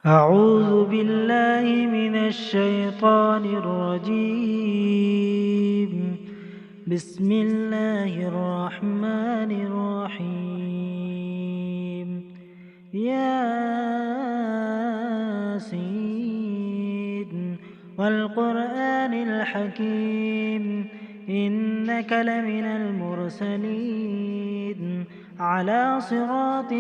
أعوذ بالله من الشيطان الرجيم. بسم الله الرحمن الرحيم. ياسين والقرآن الحكيم إنك لمن المرسلين على صراط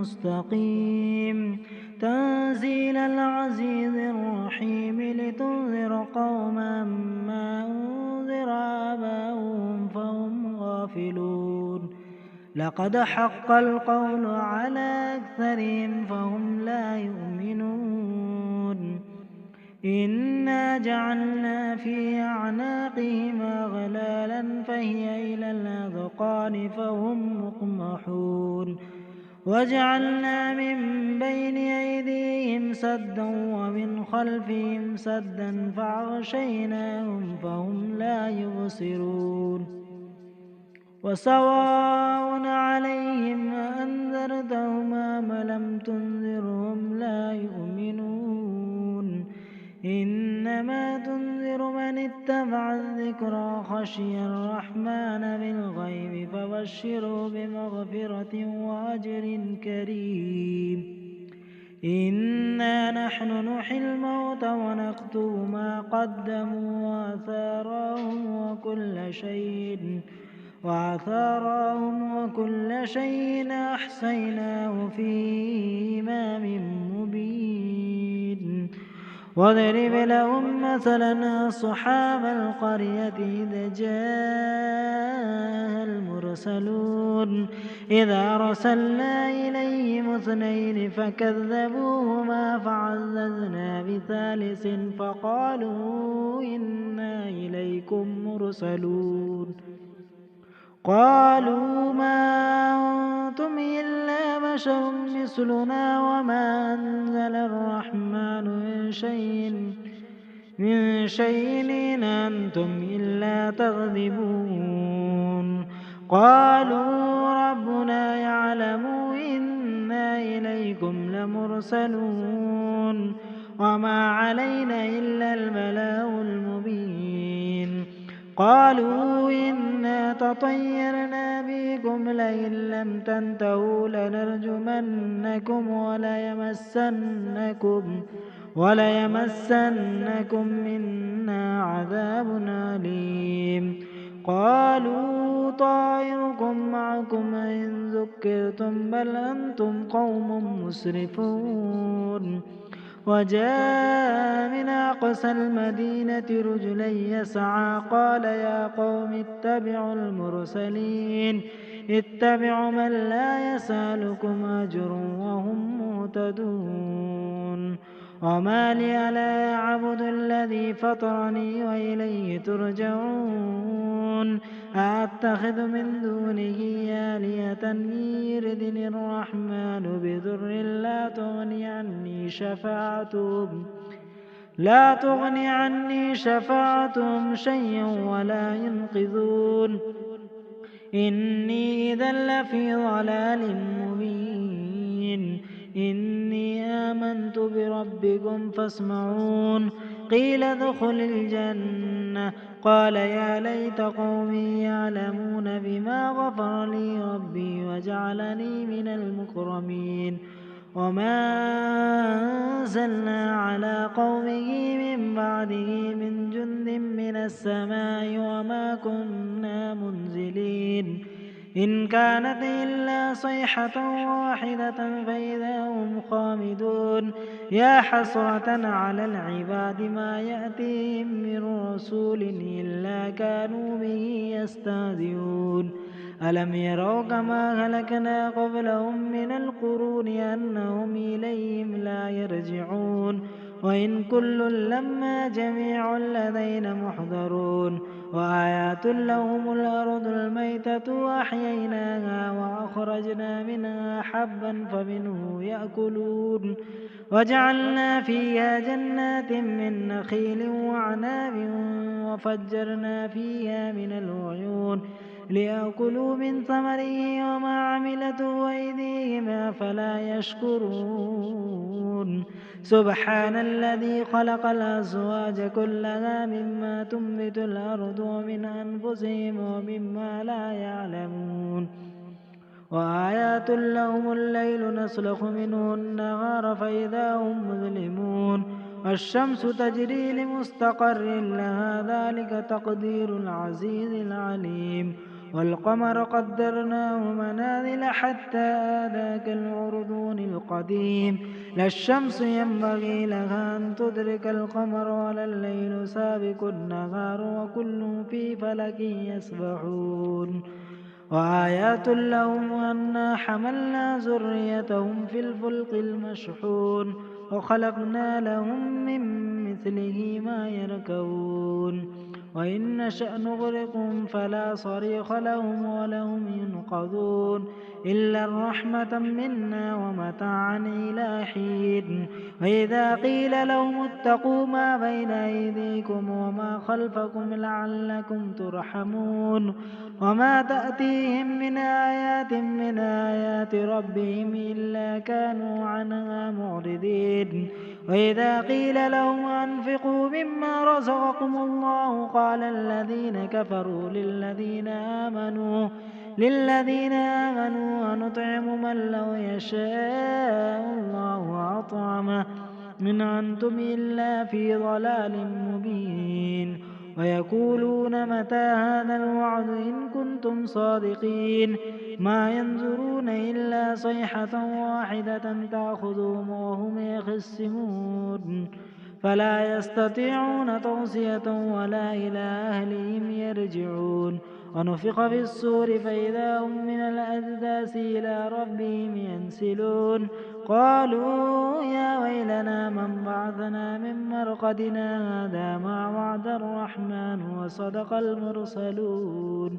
مستقيم تنزيل العزيز الرحيم لتنذر قوما ما أنذر آباؤهم فهم غافلون لقد حق القول على أكثرهم فهم لا يؤمنون إنا جعلنا في أعناقهم أغلالا فهي إلى الأذقان فهم مقمحون وجعلنا من بين أيديهم سدا ومن خلفهم سدا فأغشيناهم فهم لا يبصرون وسواء عليهم أأنذرتهم أم لم تنذرهم لا يؤمنون إنما تنذر من اتبع الذكر خشي الرحمن بالغيب فبشره بمغفرة وأجر كريم إنا نحن نحيي الموتى ونكتب ما قدموا وكل شيء أحصيناه في إمام مبين واضرب لهم مثلا أصحاب القرية إذ جاء المرسلون إذا أرسلنا إليهم اثنين فكذبوهما فعززنا بثالث فقالوا إنا إليكم مرسلون قالوا ما أنتم إلا بشر مثلنا وما أنزل الرحمن من شيء إن أنتم إلا تكذبون قالوا ربنا يعلم إنا إليكم لمرسلون وما علينا إلا البلاغ المبين قالوا إنا تطيرنا بكم لئن لم تنتهوا لنرجمنكم وليمسنكم منا عذاب أليم قالوا طائركم معكم إن ذكرتم بل أنتم قوم مسرفون وجاء من أقصى المدينة رجلا يسعى قال يا قوم اتبعوا المرسلين اتبعوا من لا يسألكم أجرا وهم مهتدون وما لي لا أعبد الذي فطرني وإليه ترجعون أأتخذ من دونه آلهة إن يردني الرحمن بضر لا تغني عني شفاعتهم شيئا ولا ينقذون إني إذا لفي ضلال مبين إني آمنت بربكم فاسمعون قيل ادخل الجنة قال يا ليت قومي يعلمون بما غفر لي ربي وجعلني من المكرمين وما أنزلنا على قومه من بعده من جند من السماء وما كنا منزلين إن كانت إلا صيحة واحدة فإذا هم خامدون يا حسرة على العباد ما يأتيهم من رسول إلا كانوا به يستهزئون ألم يروا كما هلكنا قبلهم من القرون أنهم إليهم لا يرجعون وإن كل لما جميع لدينا محضرون وآيات لهم الأرض الميتة وأحييناها وأخرجنا منها حبا فمنه يأكلون وجعلنا فيها جنات من نخيل وعناب وفجرنا فيها من العيون ليأكلوا من ثمره وما عملته أيديهم أفلا يشكرون سبحان الذي خلق الأزواج كلها مما تنبت الأرض ومن أنفسهم ومما لا يعلمون وآيات لهم الليل نسلخ منه النهار فإذا هم مظلمون والشمس تجري لمستقر لها ذلك تقدير العزيز العليم والقمر قدرناه منازل حتى ذاك العرجون القديم لا الشمس ينبغي لها أن تدرك القمر ولا الليل سابق النهار وكل في فلك يسبحون وآيات لهم أنا حملنا ذريتهم في الفلك المشحون وخلقنا لهم من مثله ما يركبون وإن نشأ نغرقهم فلا صريخ لهم ولهم ينقذون إلا رحمة منا ومتاعا إلى حين وإذا قيل لهم اتقوا ما بين أيديكم وما خلفكم لعلكم ترحمون وما تأتيهم من آيات ربهم إلا كانوا عنها معرضين وإذا قيل لهم أنفقوا مما رزقكم الله قال الذين كفروا للذين آمنوا أنطعم من لو يشاء الله أطعمه إن أنتم إلا في ضلال مبين ويقولون متى هذا الوعد إن كنتم صادقين ما ينظرون إلا صيحة واحدة تأخذهم وهم يخصمون فلا يستطيعون توصية ولا إلى أهلهم يرجعون ونفخ في الصور فإذا هم من الأجداث إلى ربهم ينسلون قالوا يا ويلنا من بعثنا من مرقدنا هذا ما وعد الرحمن وصدق المرسلون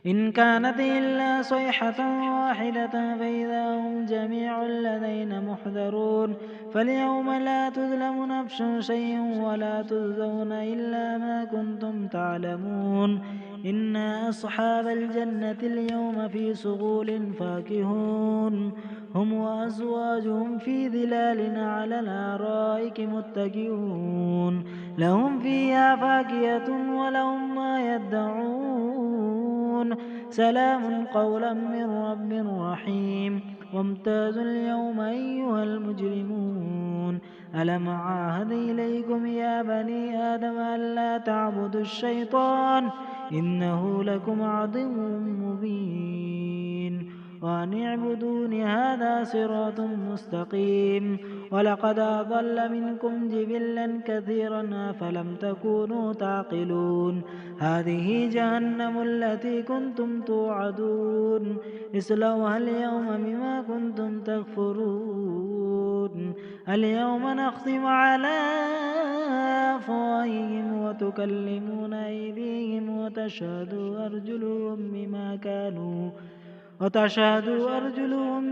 إن كانت إلا صيحة واحدة فإذا هم جميع لدينا محضرون فاليوم لا تظلم نفس شيء ولا تجزون إلا ما كنتم تعلمون إن أصحاب الجنة اليوم في صغول فاكهون هم وأزواجهم في ظلال على الأرائك متكئون لهم فيها فاكهة ولهم ما يدعون سلام قولا من رب رحيم وامتازوا اليوم أيها المجرمون ألم عاهد إليكم يا بني آدم ألا تعبدوا الشيطان إنه لكم عدو مبين وأن اعبدون هذا صراط مستقيم ولقد أضل منكم جبلا كثيرا أفلم تكونوا تعقلون هذه جهنم التي كنتم توعدون اصلوها اليوم بما كنتم تكفرون اليوم نختم على أفواههم وتكلمنا أيديهم وتشهد أرجلهم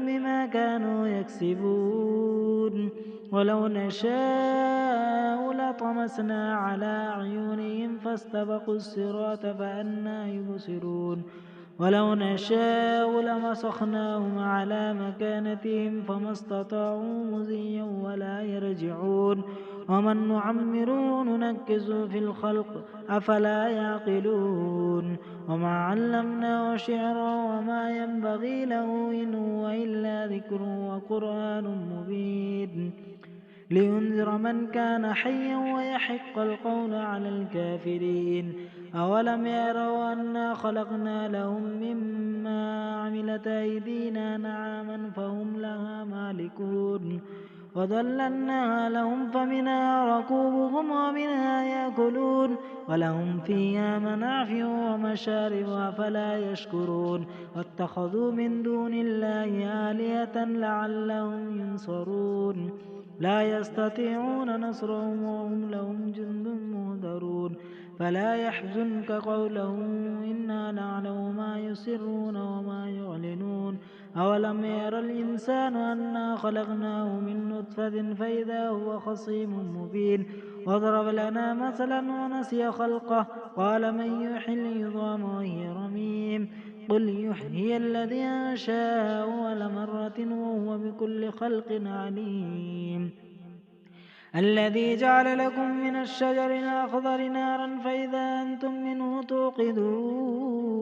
بما كانوا يكسبون ولو نشاء لطمسنا على أعينهم فاستبقوا الصراط فأنى يبصرون ولو نشاء لمسخناهم على مكانتهم فما استطاعوا مضيا ولا يرجعون ومن نعمره ننكسه في الخلق أفلا يعقلون وما علمناه شعرا وما ينبغي له إن هو إلا ذكر وقرآن مبين لينذر من كان حيا ويحق القول على الكافرين أولم يروا أنا خلقنا لهم مما عملت أيدينا نعاما فهم لها مالكون وذللناها لهم فمنها ركوبهم ومنها يأكلون ولهم فيها منافع ومشارب أفلا يشكرون واتخذوا من دون الله آلهة لعلهم ينصرون لا يستطيعون نصرهم وهم لهم جند مهدرون فلا يحزنك قولهم إنا نعلم ما يسرون وما يعلنون أولم ير الإنسان أنا خلقناه من نطفة فإذا هو خصيم مبين واضرب لنا مثلا ونسي خلقه قال من يحيي العظام وهي رميم قل يحيي الذي أنشأها أول مرة وهو بكل خلق عليم الذي جعل لكم من الشجر الأخضر نارا فإذا أنتم منه توقدون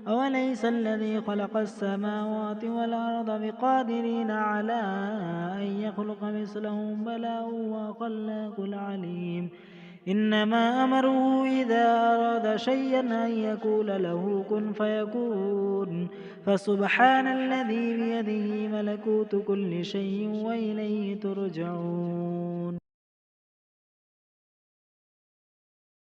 أوليس الذي خلق السماوات والأرض بقادرين على أن يخلق مثلهم بلى هو خلاق العليم إنما أمره إذا أراد شيئا أن يقول له كن فيكون فسبحان الذي بيده ملكوت كل شيء وإليه ترجعون